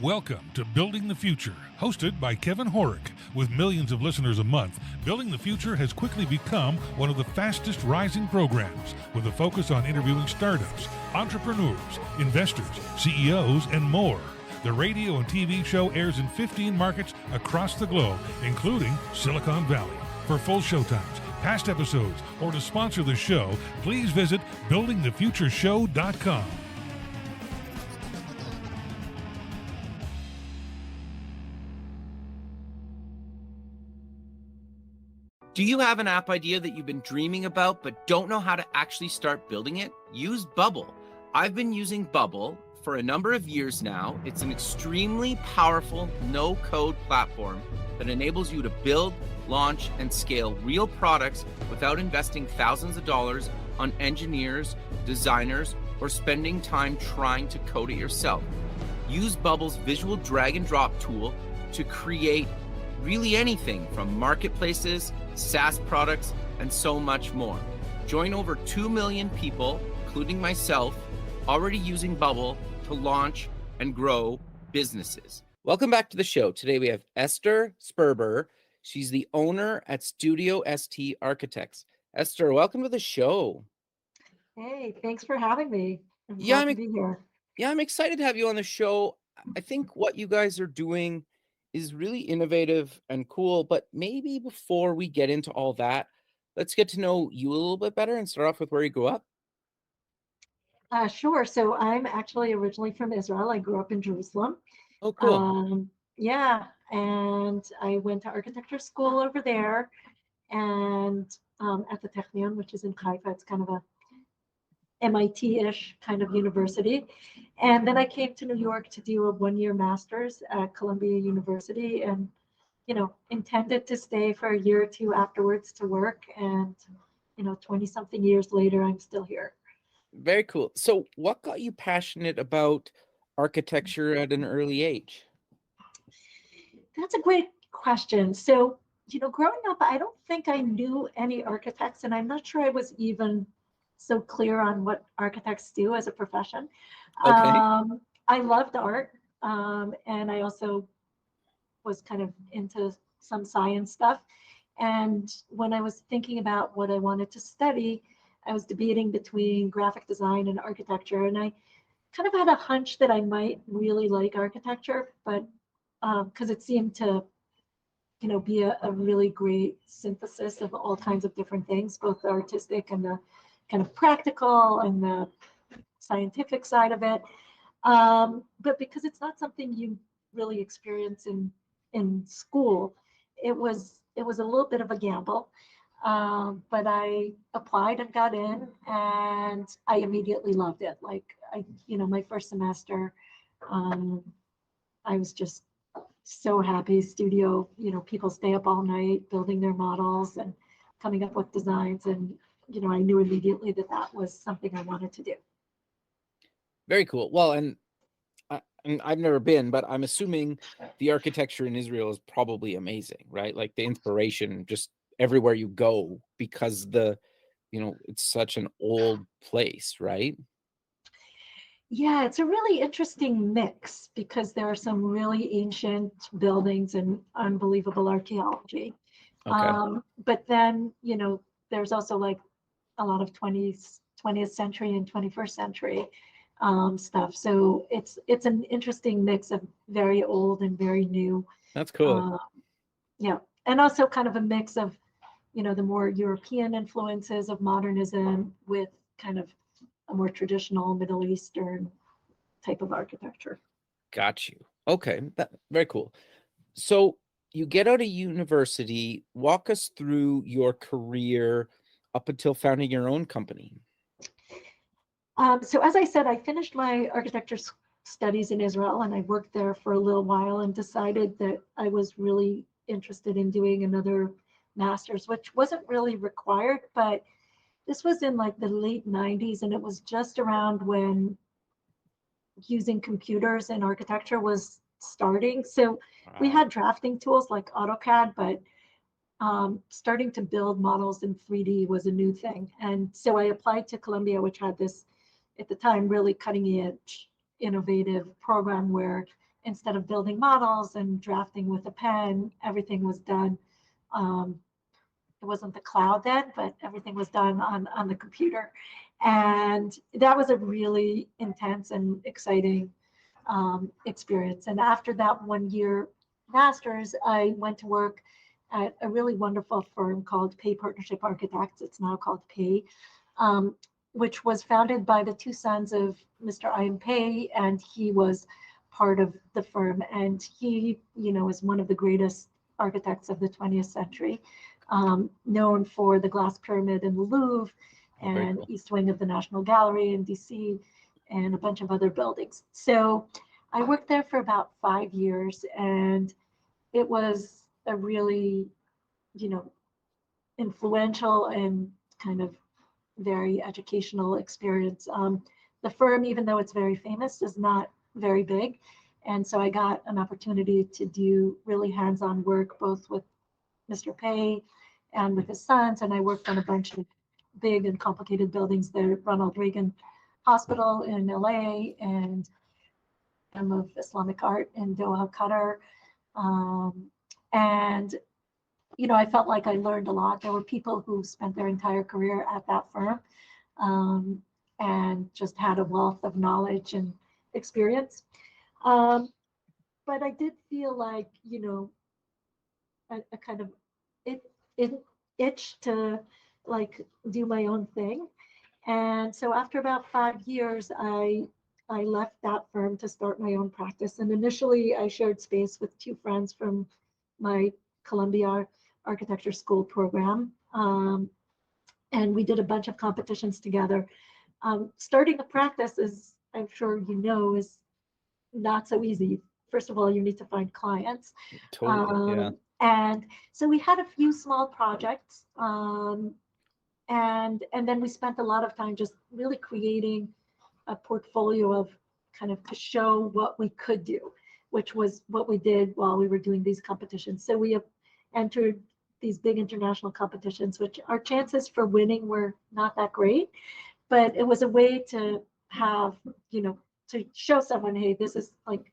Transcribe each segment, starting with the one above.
Welcome to Building the Future, hosted by Kevin Horick. With millions of listeners a month, Building the Future has quickly become one of the fastest rising programs, with a focus on interviewing startups, entrepreneurs, investors, CEOs, and more. The radio and TV show airs in 15 markets across the globe, including Silicon Valley. For full showtimes, past episodes, or to sponsor the show, please visit buildingthefutureshow.com. Do you have an app idea that you've been dreaming about but don't know how to actually start building it? Use Bubble. I've been using Bubble for a number of years now. It's an extremely powerful no-code platform that enables you to build, launch, and scale real products without investing thousands of dollars on engineers, designers, or spending time trying to code it yourself. Use Bubble's visual drag and drop tool to create really anything from marketplaces, SaaS products, and so much more. Join over 2 million people, including myself, already using Bubble to launch and grow businesses. Welcome back to the show. Today we have Esther Sperber. She's the owner at Studio ST Architects. Esther, welcome to the show. Hey, thanks for having me. I'm Yeah, glad to be here. Yeah, I'm excited to have you on the show. I think what you guys are doing is really innovative and cool, but maybe before we get into all that, let's get to know you a little bit better and start off with where you grew up. Sure. So I'm actually originally from Israel. I grew up in Jerusalem. Oh, cool. Yeah, and I went to architecture school over there, and at the Technion, which is in Haifa. It's kind of a MIT-ish kind of university. And then I came to New York to do a one-year master's at Columbia University, and intended to stay for a year or two afterwards to work. And 20 something years later, I'm still here. Very cool. So what got you passionate about architecture at an early age? That's a great question. So, growing up, I don't think I knew any architects, and I'm not sure I was even so clear on what architects do as a profession. Okay. I loved art, and I also was kind of into some science stuff. And when I was thinking about what I wanted to study, I was debating between graphic design and architecture, and I kind of had a hunch that I might really like architecture, but because it seemed to be a really great synthesis of all kinds of different things, both the artistic and the kind of practical and the scientific side of it. But because it's not something you really experience in school, it was a little bit of a gamble. But I applied and got in, and I immediately loved it. Like my first semester, I was just so happy. Studio, people stay up all night building their models and coming up with designs, and I knew immediately that was something I wanted to do. Very cool. Well, and I've never been, but I'm assuming the architecture in Israel is probably amazing, right? Like the inspiration just everywhere you go, because it's such an old place, right? Yeah, it's a really interesting mix because there are some really ancient buildings and unbelievable archaeology. Okay. But then, there's also like a lot of 20th century and 21st century stuff. So it's an interesting mix of very old and very new. That's cool. Yeah. And also kind of a mix of, the more European influences of modernism with kind of a more traditional Middle Eastern type of architecture. Got you. Okay. Very cool. So you get out of university. Walk us through your career up until founding your own company. So as I said, I finished my architecture studies in Israel, and I worked there for a little while and decided that I was really interested in doing another master's, which wasn't really required, but this was in like the late 90s, and it was just around when using computers in architecture was starting. So we had drafting tools like AutoCAD, but starting to build models in 3D was a new thing. And so I applied to Columbia, which had this, at the time, really cutting edge, innovative program where instead of building models and drafting with a pen, everything was done. It wasn't the cloud then, but everything was done on the computer. And that was a really intense and exciting experience. And after that 1 year master's, I went to work at a really wonderful firm called Pei Partnership Architects. It's now called Pei, which was founded by the two sons of Mr. Ian Pei, and he was part of the firm. And he, is one of the greatest architects of the 20th century, known for the Glass Pyramid in the Louvre and cool. East Wing of the National Gallery in DC, and a bunch of other buildings. So I worked there for about 5 years, and it was a really, influential and kind of very educational experience. The firm, even though it's very famous, is not very big. And so I got an opportunity to do really hands-on work, both with Mr. Pei and with his sons. And I worked on a bunch of big and complicated buildings there, Ronald Reagan Hospital in LA, and of Islamic art in Doha, Qatar. And, I felt like I learned a lot. There were people who spent their entire career at that firm and just had a wealth of knowledge and experience. But I did feel like, a kind of itch to like do my own thing. And so after about 5 years, I left that firm to start my own practice. And initially I shared space with two friends from my Columbia Architecture School program. And we did a bunch of competitions together. Starting a practice is, I'm sure is not so easy. First of all, you need to find clients. Totally, yeah. And so we had a few small projects. And then we spent a lot of time just really creating a portfolio of kind of to show what we could do, which was what we did while we were doing these competitions. So we have entered these big international competitions, which our chances for winning were not that great, but it was a way to have, to show someone, hey, this is like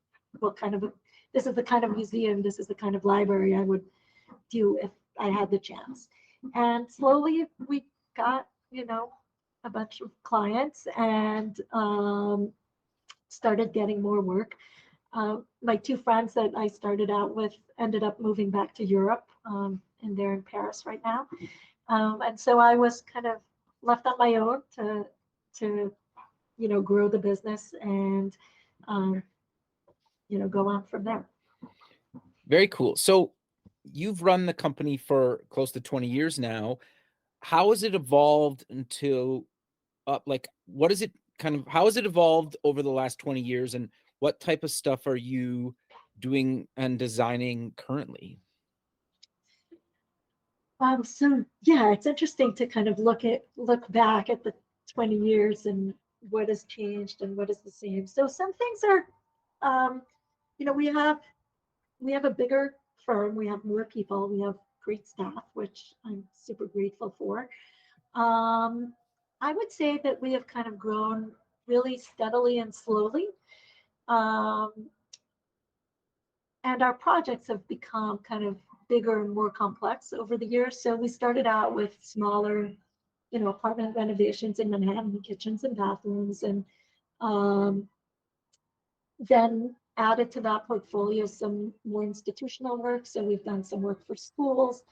this is the kind of museum, this is the kind of library I would do if I had the chance. And slowly we got, a bunch of clients and started getting more work. My two friends that I started out with ended up moving back to Europe, and they're in Paris right now. And so I was kind of left on my own to grow the business and, go on from there. Very cool. So you've run the company for close to 20 years now. How has it evolved into how has it evolved over the last 20 years, and what type of stuff are you doing and designing currently? So yeah, it's interesting to kind of look back at the 20 years and what has changed and what is the same. So some things are, we have a bigger firm, we have more people, we have great staff, which I'm super grateful for. I would say that we have kind of grown really steadily and slowly. And our projects have become kind of bigger and more complex over the years. So we started out with smaller, apartment renovations in Manhattan, kitchens and bathrooms, and then added to that portfolio some more institutional work. So we've done some work for schools.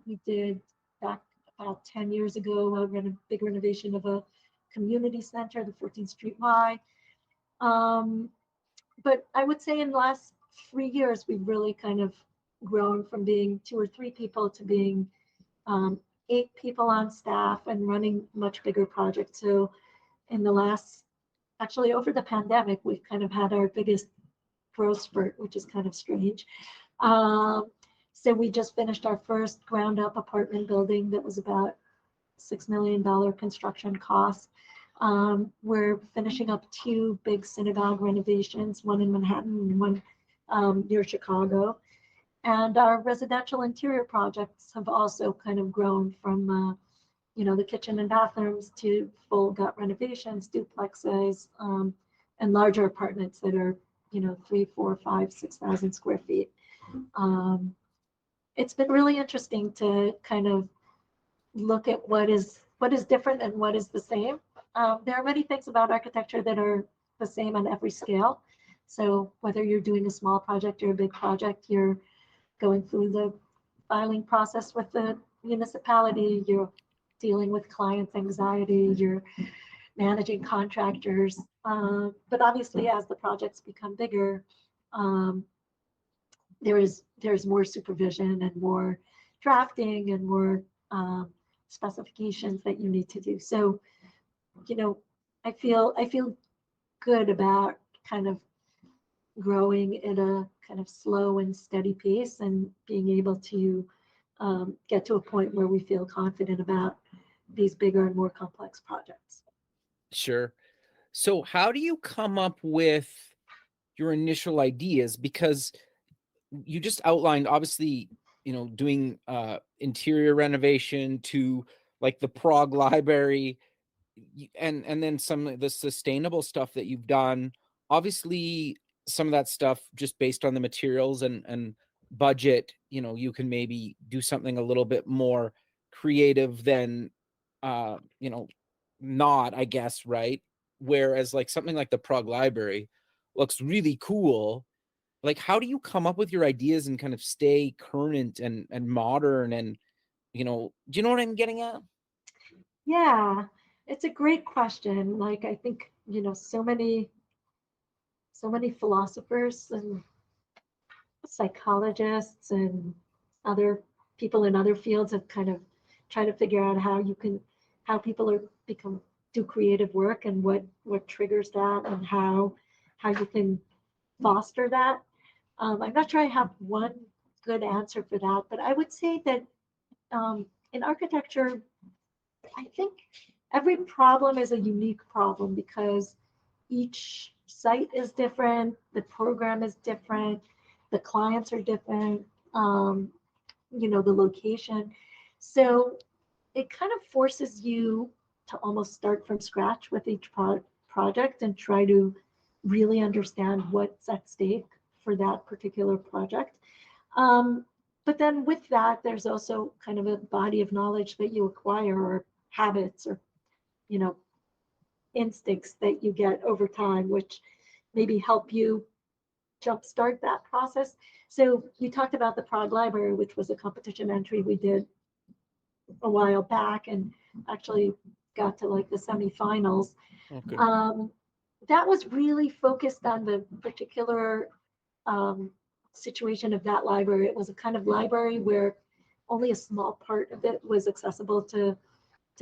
We did back about 10 years ago a big renovation of a community center, the 14th Street Y. But I would say in the last 3 years, we've really kind of grown from being 2 or 3 people to being 8 people on staff and running much bigger projects. So in the last, actually over the pandemic, we've kind of had our biggest growth spurt, which is kind of strange. So we just finished our first ground up apartment building that was about $6 million construction cost. We're finishing up 2 big synagogue renovations, one in Manhattan and one near Chicago. And our residential interior projects have also kind of grown from, the kitchen and bathrooms to full gut renovations, duplexes, and larger apartments that are, 3, 4, 5, 6,000 square feet. It's been really interesting to kind of look at what is different and what is the same. There are many things about architecture that are the same on every scale. So whether you're doing a small project or a big project, you're going through the filing process with the municipality, you're dealing with clients' anxiety, you're managing contractors. But obviously, as the projects become bigger, there's more supervision and more drafting and more specifications that you need to do. So, I feel good about kind of growing at a kind of slow and steady pace and being able to get to a point where we feel confident about these bigger and more complex projects. Sure. So how do you come up with your initial ideas? Because you just outlined, obviously, doing interior renovation to like the Prague Library, and then some of the sustainable stuff that you've done. Obviously, some of that stuff just based on the materials and budget, you can maybe do something a little bit more creative than, not, I guess, right? Whereas like something like the Prague Library looks really cool. Like, how do you come up with your ideas and kind of stay current and modern and, do you know what I'm getting at? Yeah, it's a great question. Like, I think, so many philosophers and psychologists and other people in other fields have kind of tried to figure out how people do creative work and what triggers that and how you can foster that. I'm not sure I have one good answer for that, but I would say that in architecture, I think every problem is a unique problem because each site is different, the program is different, the clients are different, the location. So it kind of forces you to almost start from scratch with each project and try to really understand what's at stake for that particular project. But then with that, there's also kind of a body of knowledge that you acquire or habits or, instincts that you get over time, which maybe help you jumpstart that process. So you talked about the Prague Library, which was a competition entry we did a while back and actually got to like the semifinals. Okay. That was really focused on the particular situation of that library. It was a kind of library where only a small part of it was accessible to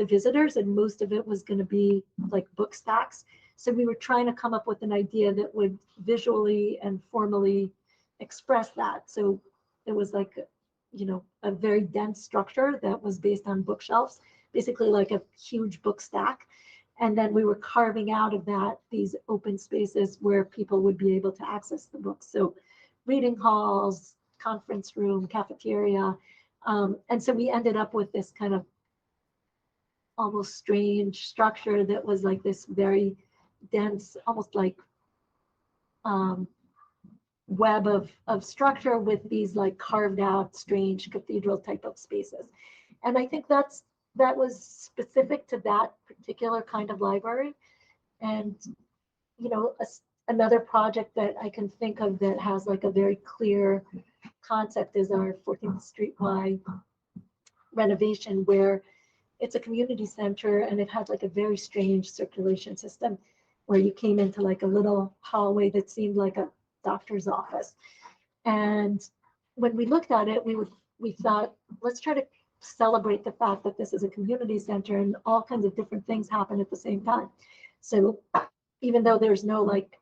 visitors, and most of it was going to be like book stacks. So we were trying to come up with an idea that would visually and formally express that. So it was like, a very dense structure that was based on bookshelves, basically like a huge book stack. And then we were carving out of that these open spaces where people would be able to access the books. So reading halls, conference room, cafeteria. And so we ended up with this kind of almost strange structure that was like this very dense, almost like web of structure with these like carved out strange cathedral type of spaces. And I think that was specific to that particular kind of library. And another project that I can think of that has like a very clear concept is our 14th Street Y renovation, where it's a community center and it had like a very strange circulation system where you came into like a little hallway that seemed like a doctor's office. And when we looked at it, we thought, let's try to celebrate the fact that this is a community center and all kinds of different things happen at the same time. So even though there's no like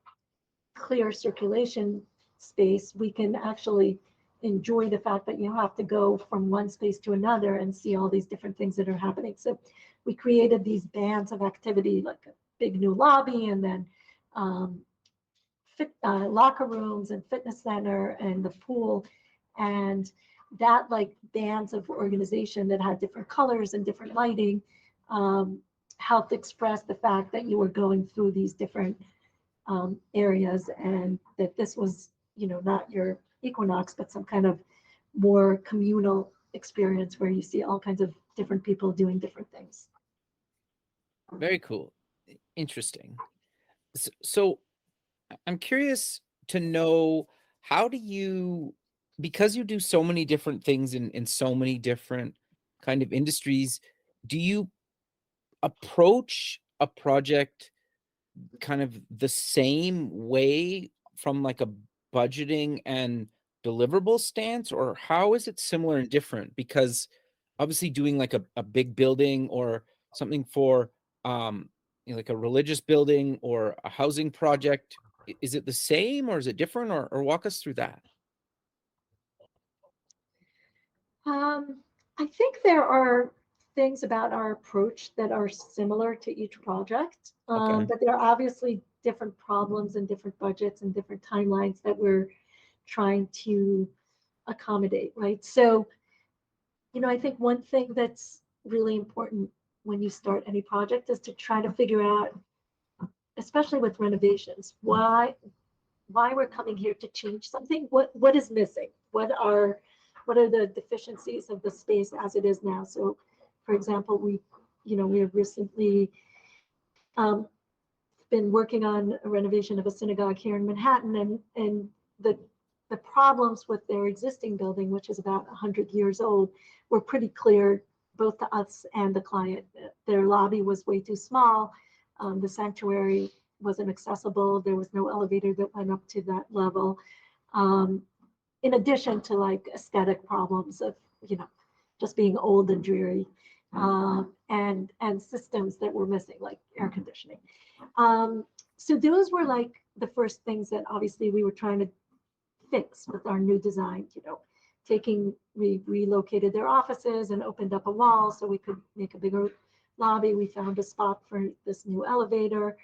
clear circulation space, we can actually enjoy the fact that you have to go from one space to another and see all these different things that are happening. So we created these bands of activity, like a big new lobby, and then locker rooms and fitness center and the pool, and that like bands of organization that had different colors and different lighting helped express the fact that you were going through these different areas, and that this was, not your Equinox, but some kind of more communal experience where you see all kinds of different people doing different things. Very cool. Interesting. So I'm curious to know, how do you, because you do so many different things in so many different kind of industries, do you approach a project kind of the same way from like a budgeting and deliverable stance, or how is it similar and different? Because obviously doing like a big building or something for like a religious building or a housing project, is it the same or is it different, or walk us through that? I think there are things about our approach that are similar to each project, Okay. but there are obviously different problems and different budgets and different timelines that we're trying to accommodate, right? So, I think one thing that's really important when you start any project is to try to figure out, especially with renovations, why we're coming here to change something. What is missing? What are the deficiencies of the space as it is now? So, for example, we have recently been working on a renovation of a synagogue here in Manhattan, and the problems with their existing building, which is about 100 years old, were pretty clear both to us and the client. Their lobby was way too small. The sanctuary wasn't accessible. There was no elevator that went up to that level. In addition to like aesthetic problems of, just being old and dreary, and systems that were missing, like air conditioning. So those were like the first things that obviously we were trying to fix with our new design. We relocated their offices and opened up a wall so we could make a bigger lobby. We found a spot for this new elevator.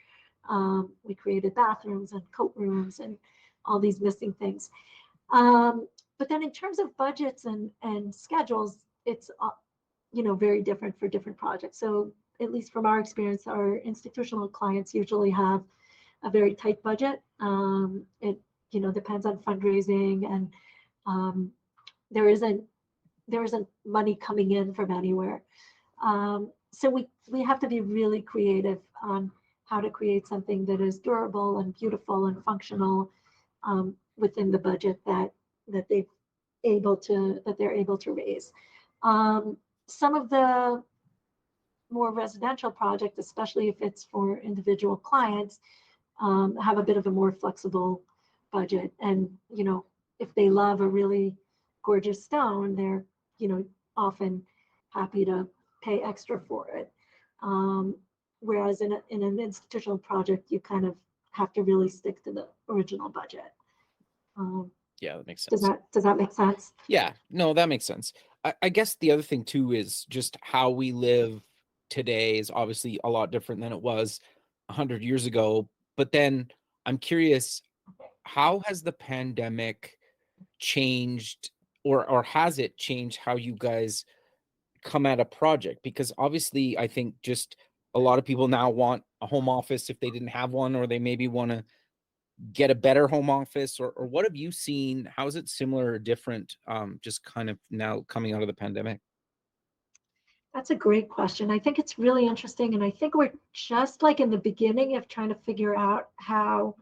We created bathrooms and coat rooms and all these missing things. But then in terms of budgets and schedules, it's very different for different projects. So at least from our experience, our institutional clients usually have a very tight budget. It depends on fundraising, and there isn't money coming in from anywhere. So we have to be really creative on how to create something that is durable and beautiful and functional within the budget that they're able to raise. Some of the more residential projects, especially if it's for individual clients, have a bit of a more flexible budget. And, if they love a really gorgeous stone, they're, often happy to pay extra for it. Whereas in an institutional project, you kind of have to really stick to the original budget. Yeah, that makes sense. Does that make sense? Yeah, no, that makes sense. I guess the other thing too is just how we live today is obviously a lot different than it was 100 years ago. But then I'm curious, how has the pandemic changed, or has it changed how you guys come at a project? Because obviously I think just a lot of people now want a home office if they didn't have one, or they maybe want to get a better home office, or what have you seen? How is it similar or different, just kind of now coming out of the pandemic? That's a great question. I think it's really interesting. And I think we're just like in the beginning of trying to figure out how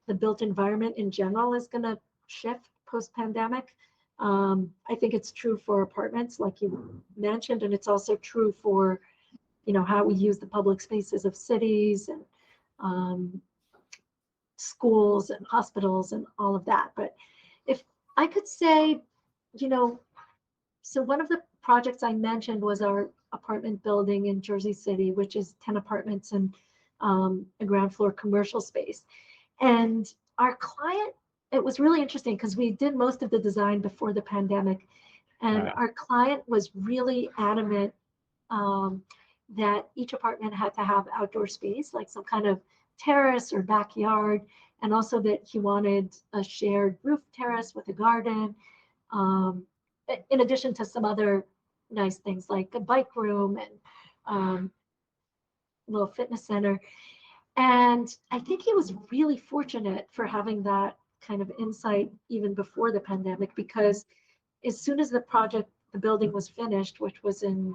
the built environment in general is going to shift post-pandemic. I think it's true for apartments, like you mentioned, and it's also true for, how we use the public spaces of cities and schools and hospitals and all of that. But if I could say, so one of the projects I mentioned was our apartment building in Jersey City, which is 10 apartments and a ground floor commercial space. And our client, it was really interesting because we did most of the design before the pandemic. And Right. our client was really adamant that each apartment had to have outdoor space, like some kind of terrace or backyard, and also that he wanted a shared roof terrace with a garden, in addition to some other nice things like a bike room and little fitness center. And I think he was really fortunate for having that kind of insight even before the pandemic, because as soon as the building was finished, which was in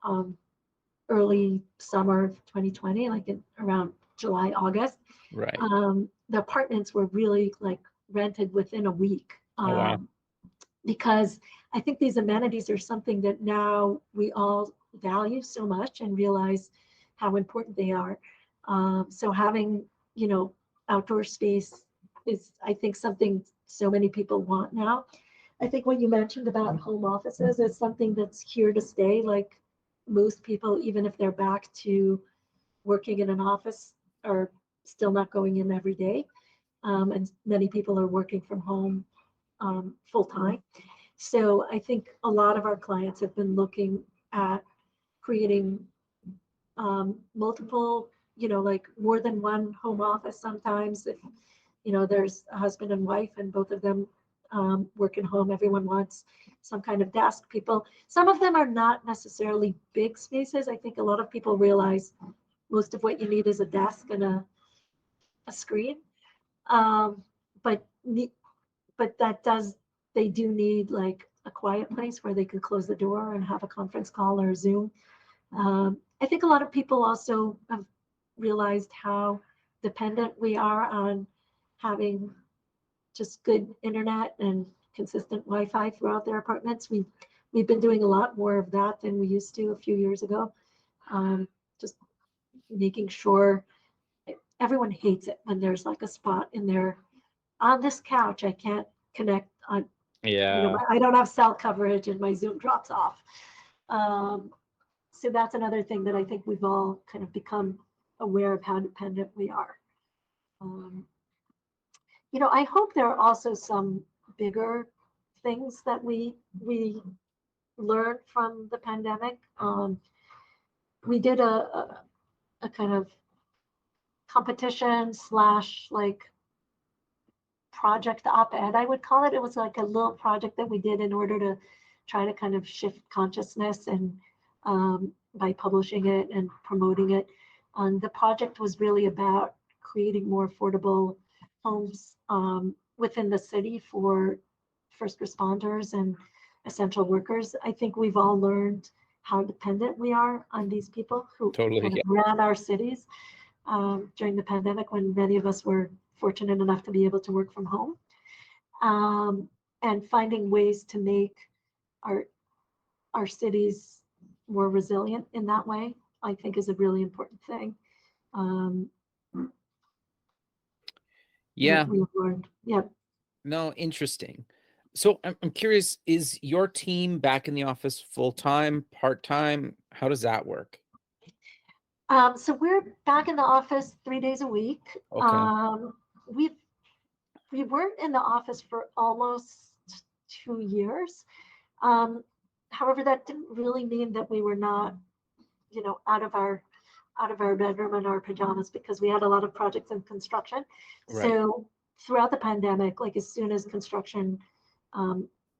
um, early summer of 2020, like around July, August, Right. the apartments were really like rented within a week. Oh, wow. Because I think these amenities are something that now we all value so much and realize how important they are. So having, outdoor space is, I think, something so many people want now. I think what you mentioned about home offices is something that's here to stay. Like most people, even if they're back to working in an office, are still not going in every day. And many people are working from home full time. So I think a lot of our clients have been looking at creating multiple, like more than one home office sometimes. If, there's a husband and wife and both of them work at home, everyone wants some kind of desk. Some of them are not necessarily big spaces. I think a lot of people realize most of what you need is a desk and a screen. Um, but they do need like a quiet place where they can close the door and have a conference call or Zoom. I think a lot of people also have realized how dependent we are on having just good internet and consistent Wi-Fi throughout their apartments. We've been doing a lot more of that than we used to a few years ago. Just making sure everyone hates it when there's like a spot in there on this couch. I can't connect on, Yeah. I don't have cell coverage and my Zoom drops off. So that's another thing that I think we've all kind of become aware of how dependent we are. I hope there are also some bigger things that we learned from the pandemic. We did a kind of competition slash like project op-ed, I would call it. It was like a little project that we did in order to try to kind of shift consciousness, and by publishing it and promoting it. The project was really about creating more affordable homes within the city for first responders and essential workers. I think we've all learned how dependent we are on these people who Totally. kind of ran our cities during the pandemic, when many of us were fortunate enough to be able to work from home, and finding ways to make our cities more resilient in that way, I think, is a really important thing. Yeah. We've learned. Yeah. No, interesting. So I'm curious, is your team back in the office full-time, part-time? How does that work? So we're back in the office 3 days a week. Okay. We weren't in the office for almost 2 years. However, that didn't really mean that we were not, out of our bedroom in our pajamas, because we had a lot of projects in construction. Right. So throughout the pandemic, like as soon as construction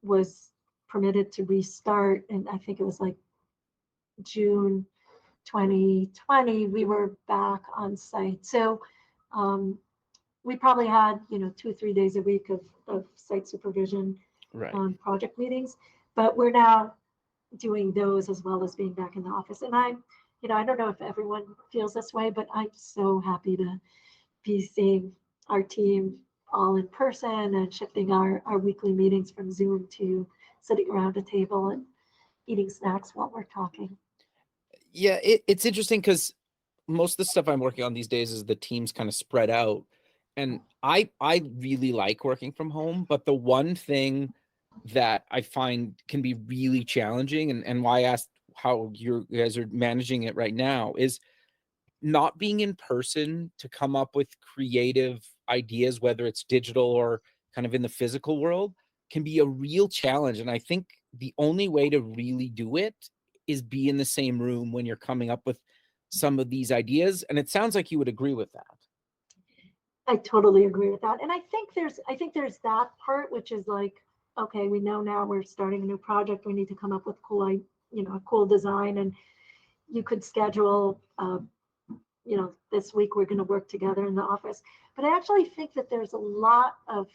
was permitted to restart, and I think it was like June 2020, we were back on site. So we probably had 2 or 3 days a week of site supervision, Right. project meetings, but we're now doing those as well as being back in the office. And I don't know if everyone feels this way, but I'm so happy to be seeing our team all in person and shifting our weekly meetings from Zoom to sitting around a table and eating snacks while we're talking. Yeah, it's interesting because most of the stuff I'm working on these days is the team's kind of spread out. And I really like working from home, but the one thing that I find can be really challenging, and why I asked how you guys are managing it right now, is not being in person to come up with creative ideas, whether it's digital or kind of in the physical world, can be a real challenge. And I think the only way to really do it is be in the same room when you're coming up with some of these ideas. And it sounds like you would agree with that. I totally agree with that. And I think there's that part, which is like, okay, we know now we're starting a new project. We need to come up with a cool design, and you could schedule this week we're going to work together in the office. But I actually think that there's a lot of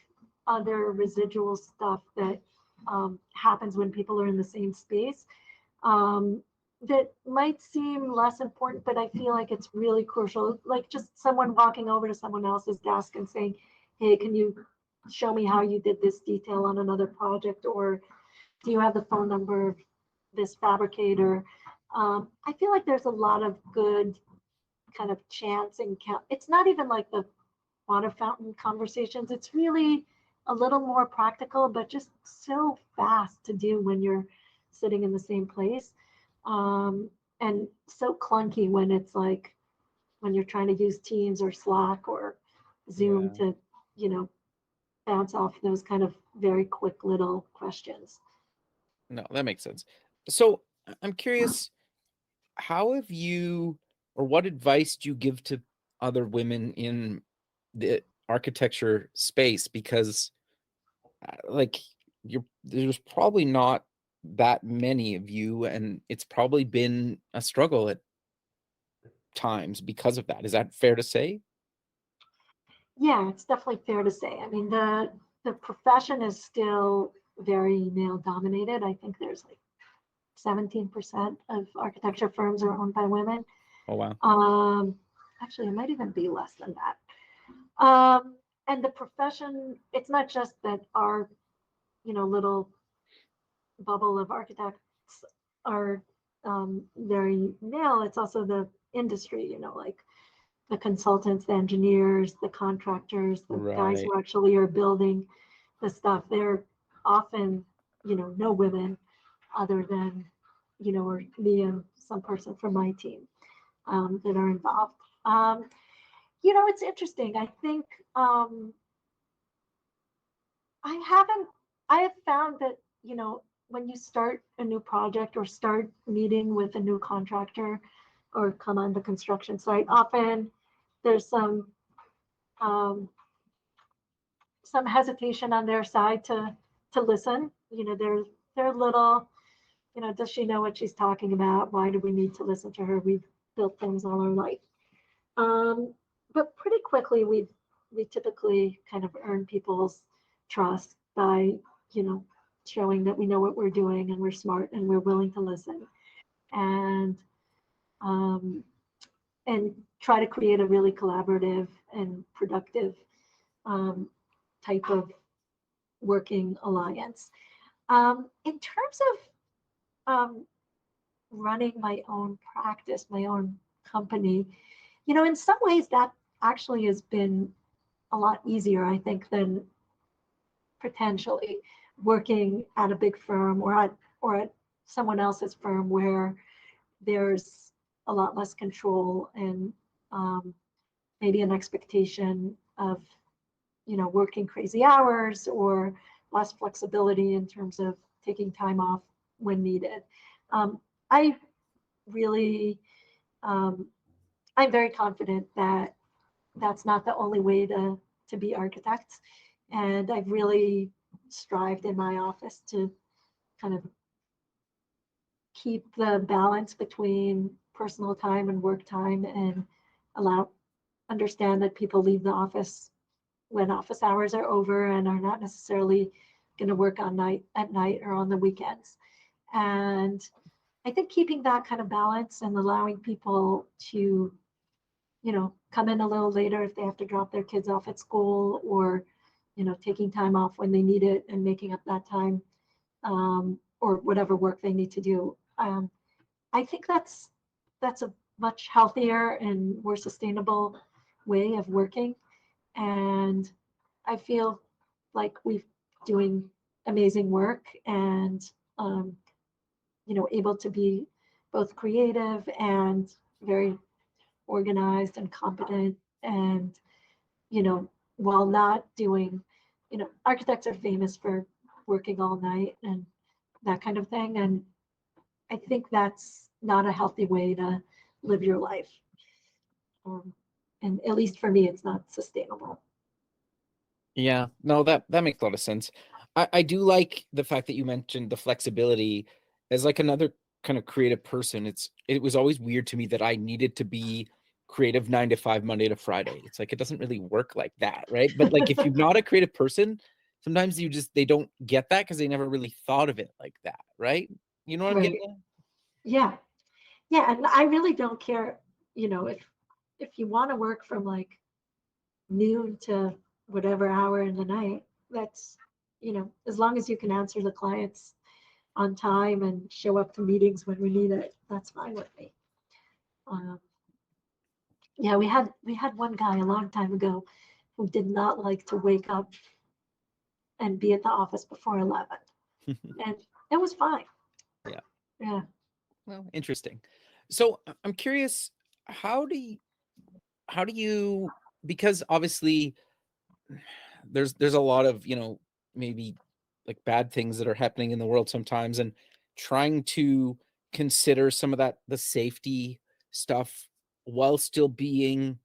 other residual stuff that happens when people are in the same space that might seem less important, but I feel like it's really crucial. Like just someone walking over to someone else's desk and saying, hey, can you show me how you did this detail on another project? Or do you have the phone number of this fabricator? I feel like there's a lot of good kind of chance and it's not even like the water fountain conversations. It's really a little more practical, but just so fast to do when you're sitting in the same place. And so clunky when it's like, when you're trying to use Teams or Slack or Zoom to, bounce off those kind of very quick little questions. No, that makes sense. So I'm curious, how have you, or what advice do you give to other women in the architecture space? Because there's probably not that many of you, and it's probably been a struggle at times because of that. Is that fair to say? Yeah, it's definitely fair to say. I mean, the profession is still very male dominated. I think there's like 17% of architecture firms are owned by women. Oh, wow. Actually, it might even be less than that. And the profession, it's not just that our, little bubble of architects are very male. It's also the industry, like the consultants, the engineers, the contractors, the guys who actually are building the stuff. They're often, no women other than, or me and some person from my team that are involved. It's interesting. I think I have found that, when you start a new project or start meeting with a new contractor or come on the construction site, often there's some hesitation on their side to listen. They're little, does she know what she's talking about? Why do we need to listen to her? We've built things all our life. But pretty quickly we typically kind of earn people's trust by, showing that we know what we're doing and we're smart and we're willing to listen, and try to create a really collaborative and productive type of working alliance. In terms of running my own practice, my own company, in some ways that actually has been a lot easier, I think, than potentially working at a big firm or at someone else's firm where there's a lot less control and maybe an expectation of, working crazy hours or less flexibility in terms of taking time off when needed. I really, I'm very confident that that's not the only way to be architects. And I've really strived in my office to kind of keep the balance between personal time and work time and understand that people leave the office when office hours are over and are not necessarily going to work at night or on the weekends. And I think keeping that kind of balance and allowing people to, come in a little later if they have to drop their kids off at school, or, taking time off when they need it and making up that time, or whatever work they need to do. I think that's a much healthier and more sustainable way of working. And I feel like we're doing amazing work and, able to be both creative and very organized and competent. And, while not doing, architects are famous for working all night and that kind of thing. And I think that's not a healthy way to live your life. And at least for me, it's not sustainable. Yeah, no, that makes a lot of sense. I do like the fact that you mentioned the flexibility as like another kind of creative person. It was always weird to me that I needed to be creative 9 to 5, Monday to Friday. It's like, it doesn't really work like that, right? But like, if you're not a creative person, sometimes they don't get that because they never really thought of it like that, right? You know what I'm Right. getting at? Yeah. Yeah. And I really don't care, if you want to work from like noon to whatever hour in the night, that's, as long as you can answer the clients on time and show up to meetings when we need it, that's fine with me. Yeah, we had one guy a long time ago who did not like to wake up and be at the office before 11, and it was fine. Yeah. Yeah. Well, interesting. So I'm curious, how do you, because obviously there's a lot of, maybe like bad things that are happening in the world sometimes, and trying to consider some of that, the safety stuff, while still being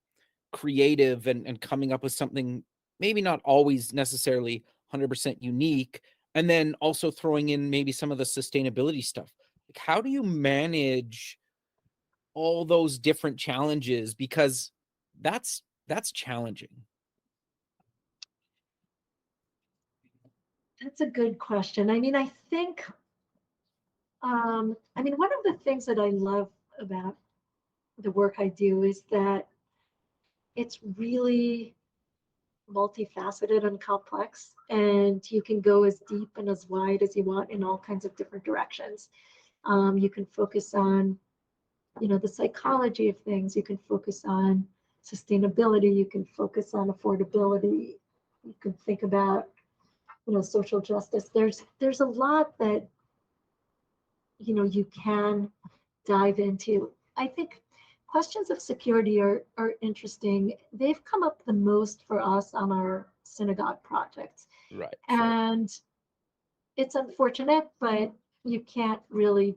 creative and coming up with something maybe not always necessarily 100% unique, and then also throwing in maybe some of the sustainability stuff. Like, how do you manage all those different challenges? Because that's challenging. That's a good question. I mean, I think, one of the things that I love about the work I do is that it's really multifaceted and complex, and you can go as deep and as wide as you want in all kinds of different directions. You can focus on, the psychology of things. You can focus on sustainability. You can focus on affordability. You can think about, social justice. There's a lot that, you can dive into. I think questions of security are interesting. They've come up the most for us on our synagogue projects. Right. And it's unfortunate, but you can't really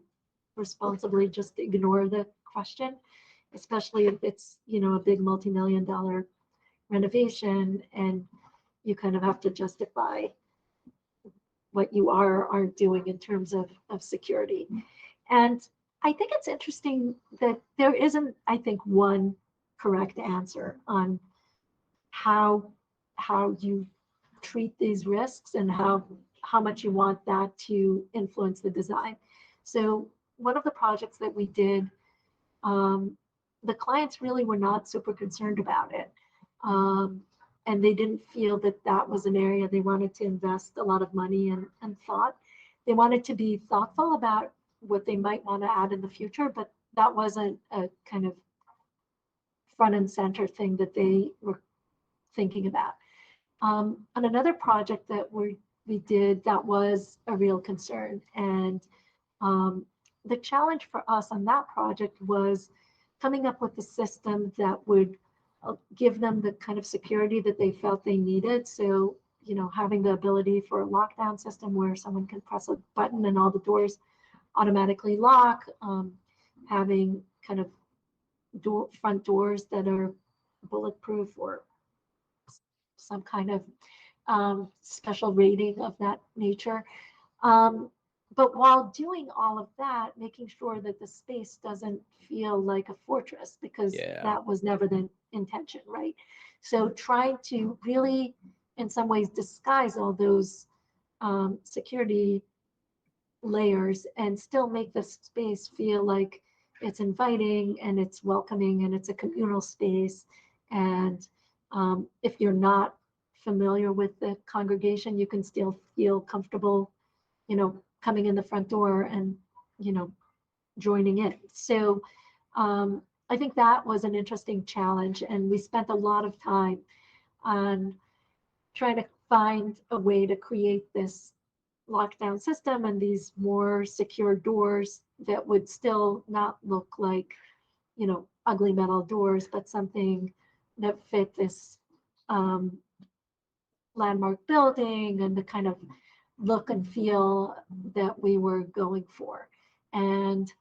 responsibly just ignore the question, especially if it's, a big multi-million-dollar renovation and you kind of have to justify what you are or aren't doing in terms of security. And I think it's interesting that there isn't, I think, one correct answer on how you treat these risks and how much you want that to influence the design. So one of the projects that we did, the clients really were not super concerned about it. And they didn't feel that that was an area they wanted to invest a lot of money and thought. They wanted to be thoughtful about what they might want to add in the future, but that wasn't a kind of front and center thing that they were thinking about. On another project that we did, that was a real concern. And the challenge for us on that project was coming up with a system that would give them the kind of security that they felt they needed. So, having the ability for a lockdown system where someone can press a button and all the doors automatically lock, having kind of front doors that are bulletproof or some kind of special rating of that nature. But while doing all of that, making sure that the space doesn't feel like a fortress, because that was never the intention, right? So trying to really, in some ways, disguise all those security layers and still make the space feel like it's inviting and it's welcoming and it's a communal space. And if you're not familiar with the congregation, you can still feel comfortable, coming in the front door and, joining in. So I think that was an interesting challenge. And we spent a lot of time on trying to find a way to create this lockdown system and these more secure doors that would still not look like, ugly metal doors, but something that fit this landmark building and the kind of look and feel that we were going for. And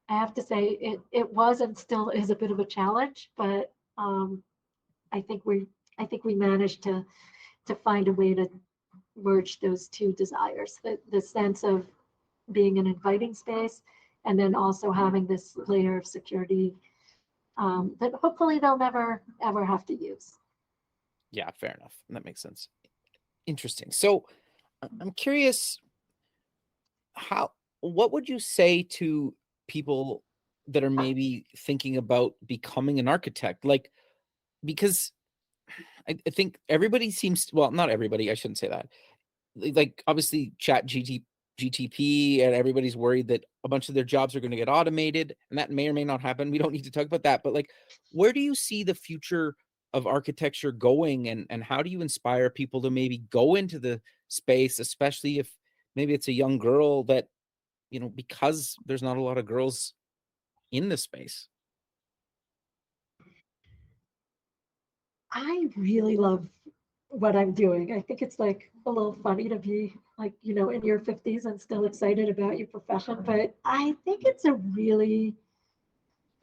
I have to say it was and still is a bit of a challenge, but I think we managed to find a way to merge those two desires, the sense of being an inviting space and then also having this layer of security that hopefully they'll never ever have to use. Yeah, fair enough. That makes sense. Interesting. So I'm curious, what would you say to people that are maybe thinking about becoming an architect? Like, because I think everybody seems, well, not everybody, I shouldn't say that. Like, obviously GTP, and everybody's worried that a bunch of their jobs are going to get automated, and that may or may not happen. We don't need to talk about that, but like, where do you see the future of architecture going, and how do you inspire people to maybe go into the space, especially if maybe it's a young girl that, because there's not a lot of girls in the space? I really love what I'm doing. I think it's like a little funny to be like, in your 50s and still excited about your profession, but I think it's a really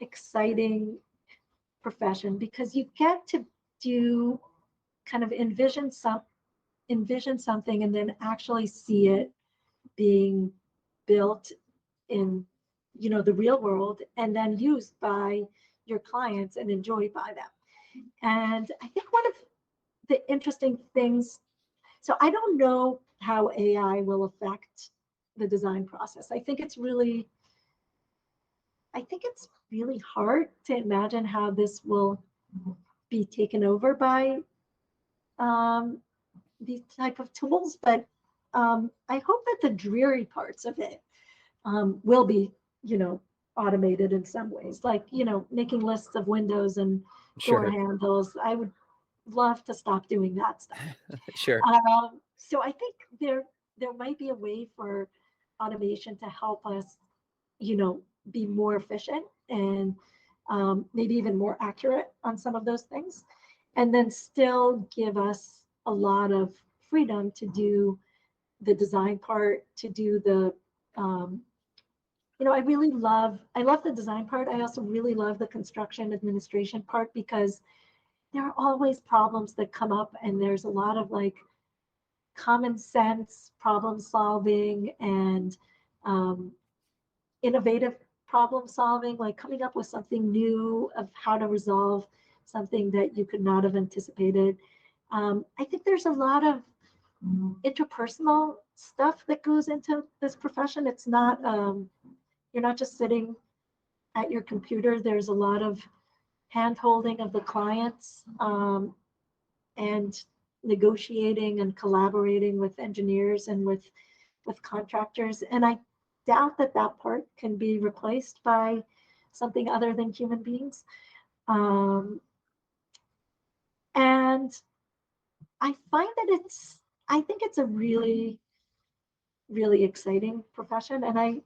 exciting profession because you get to do kind of envision something and then actually see it being built in the real world and then used by your clients and enjoyed by them. And I think one of the interesting things, so I don't know how AI will affect the design process. I think it's really hard to imagine how this will be taken over by these type of tools, but I hope that the dreary parts of it will be, automated in some ways, like, making lists of windows and door Sure. handles. I would love to stop doing that stuff. Sure. So I think there might be a way for automation to help us, be more efficient and maybe even more accurate on some of those things, and then still give us a lot of freedom to do the design part, to do the I love the design part. I also really love the construction administration part because there are always problems that come up, and there's a lot of like common sense problem solving and innovative problem solving, like coming up with something new of how to resolve something that you could not have anticipated. I think there's a lot of interpersonal stuff that goes into this profession. It's not, you're not just sitting at your computer. There's a lot of hand holding of the clients and negotiating and collaborating with engineers and with contractors. And I doubt that part can be replaced by something other than human beings. And I find that I think it's a really, really exciting profession. And I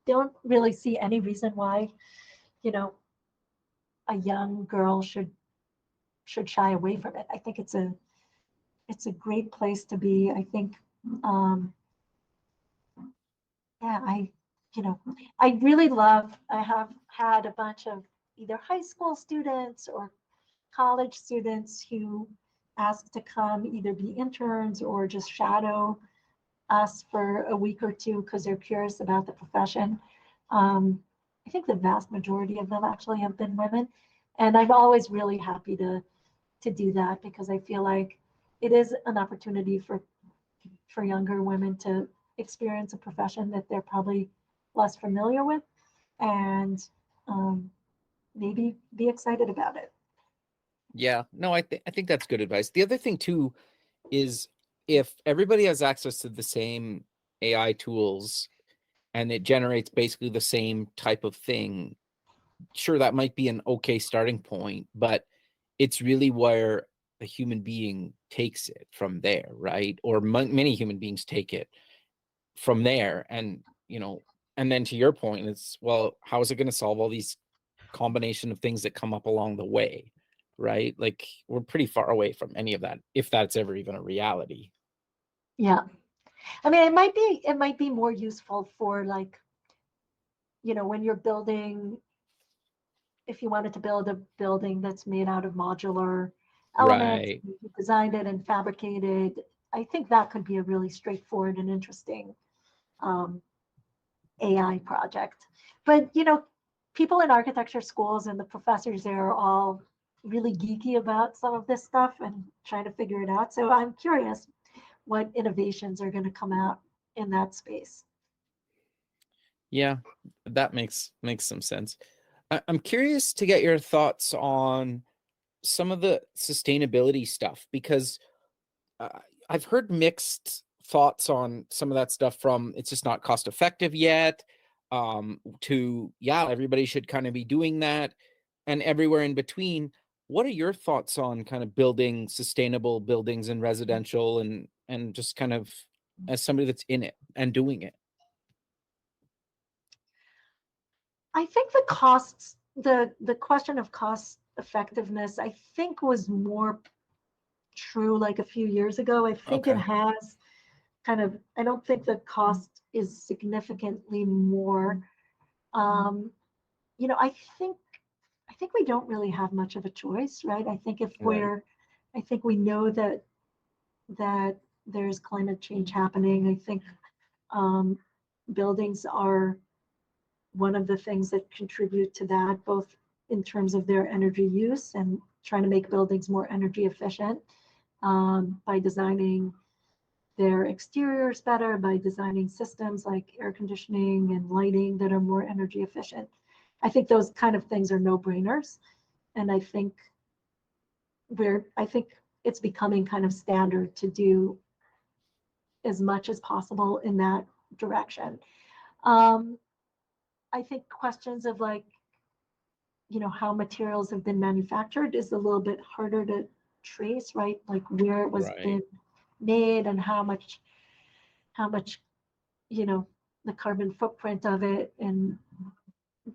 don't really see any reason why, a young girl should shy away from it. I think it's a great place to be. I think, yeah, I really love, I have had a bunch of either high school students or college students who ask to come either be interns or just shadow us for a week or two because they're curious about the profession. I think the vast majority of them actually have been women. And I'm always really happy to do that because I feel like it is an opportunity for younger women to experience a profession that they're probably less familiar with and maybe be excited about it. Yeah, no, I think that's good advice. The other thing too is if everybody has access to the same AI tools and it generates basically the same type of thing, sure, that might be an okay starting point, but it's really where a human being takes it from there, right? Or many human beings take it from there. And, and then to your point, it's, well, how is it going to solve all these combination of things that come up along the way, right? Like we're pretty far away from any of that, if that's ever even a reality. Yeah. I mean, it might be more useful for like, when you're building, if you wanted to build a building that's made out of modular elements, Right. you designed it and fabricated. I think that could be a really straightforward and interesting AI project. But, people in architecture schools and the professors there are all really geeky about some of this stuff and trying to figure it out. So I'm curious what innovations are going to come out in that space. Yeah, that makes some sense. I'm curious to get your thoughts on some of the sustainability stuff, because I've heard mixed thoughts on some of that stuff, from it's just not cost effective yet, to yeah, everybody should kind of be doing that, and everywhere in between. What are your thoughts on kind of building sustainable buildings in residential, and just kind of as somebody that's in it and doing it? I think the question of cost effectiveness, I think, was more true like a few years ago. I think it Okay. has kind of, I don't think the cost is significantly more. You know, I think we don't really have much of a choice, right? I think Right. I think we know that there's climate change happening. I think buildings are one of the things that contribute to that, both in terms of their energy use and trying to make buildings more energy efficient, by designing their exteriors better, by designing systems like air conditioning and lighting that are more energy efficient. I think those kind of things are no-brainers. And I think it's becoming kind of standard to do as much as possible in that direction. I think questions of like, you know, how materials have been manufactured is a little bit harder to trace, right? Like where it was Right. been made and how much, you know, the carbon footprint of it. And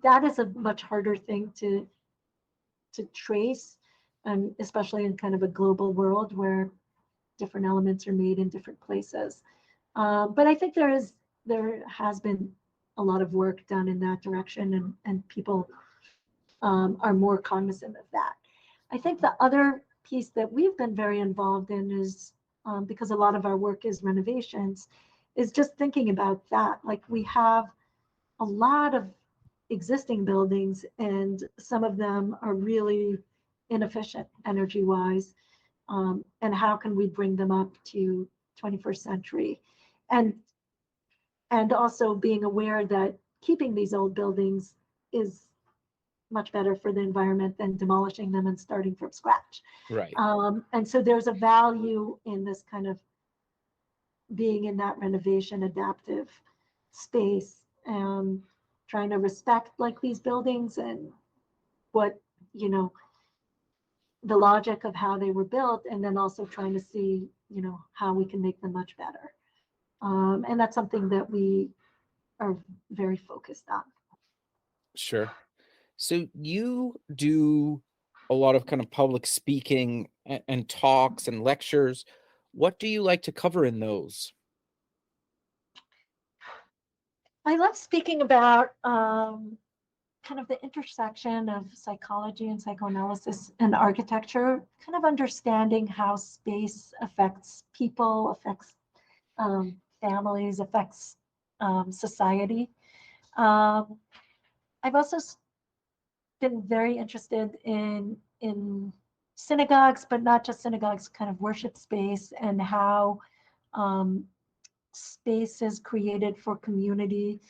that is a much harder thing to trace, and especially in kind of a global world where different elements are made in different places. But I think there has been a lot of work done in that direction, and people are more cognizant of that. I think the other piece that we've been very involved in is, because a lot of our work is renovations, is just thinking about that. Like we have a lot of existing buildings, and some of them are really inefficient energy wise. And how can we bring them up to 21st century? And also being aware that keeping these old buildings is much better for the environment than demolishing them and starting from scratch. Right. And so there's a value in this kind of being in that renovation adaptive space, trying to respect like these buildings and what, you know, the logic of how they were built, and then also trying to see, you know, how we can make them much better. And that's something that we are very focused on. Sure. So you do a lot of kind of public speaking and talks and lectures. What do you like to cover in those? I love speaking about kind of the intersection of psychology and psychoanalysis and architecture, kind of understanding how space affects people, affects families, affects society. I've also been very interested in synagogues, but not just synagogues, kind of worship space, and how spaces created for community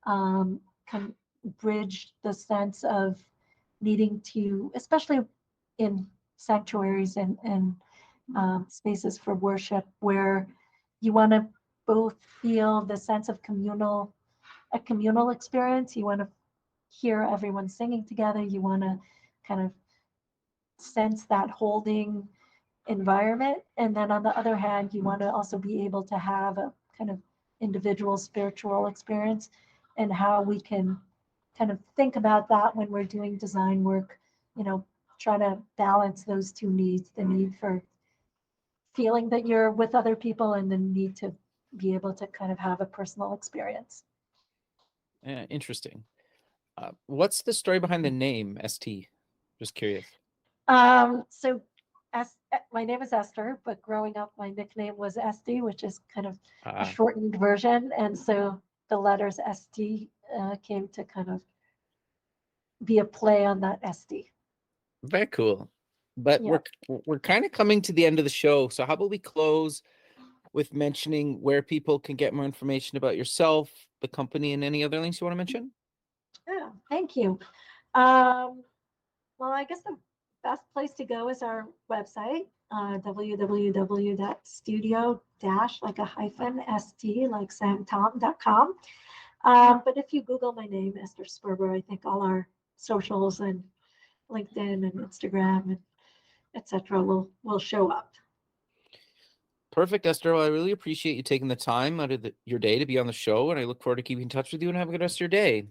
can bridge the sense of needing to, especially in sanctuaries and spaces for worship, where you want to both feel the sense of a communal experience. You want to hear everyone singing together. You want to kind of sense that holding environment. And then on the other hand, you want to also be able to have a kind of individual spiritual experience, and how we can kind of think about that when we're doing design work, you know, try to balance those two needs, the need for feeling that you're with other people and the need to be able to kind of have a personal experience. Interesting. What's the story behind the name ST? Just curious. So my name is Esther, but growing up, my nickname was Esty, which is kind of a shortened version. And so the letters ST came to kind of be a play on that SD. Very cool. But Yeah. we're kind of coming to the end of the show. So how about we close with mentioning where people can get more information about yourself, the company, and any other links you want to mention? Yeah, thank you. Well, I guess the best place to go is our website, www.studio-st.com. But if you Google my name, Esther Sperber, I think all our socials and LinkedIn and Instagram and etc. will show up. Perfect, Esther. Well, I really appreciate you taking the time out of your day to be on the show, and I look forward to keeping in touch with you and have a good rest of your day.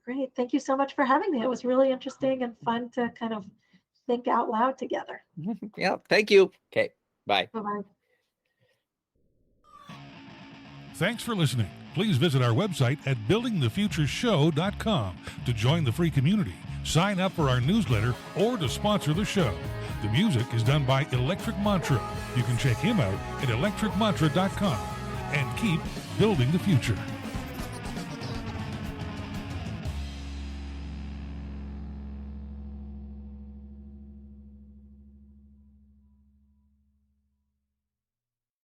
Great. Thank you so much for having me. It was really interesting and fun to kind of think out loud together. Yeah, thank you. Okay, bye. Bye-bye. Thanks for listening. Please visit our website at buildingthefutureshow.com to join the free community, sign up for our newsletter, or to sponsor the show. The music is done by Electric Mantra. You can check him out at electricmantra.com and keep building the future.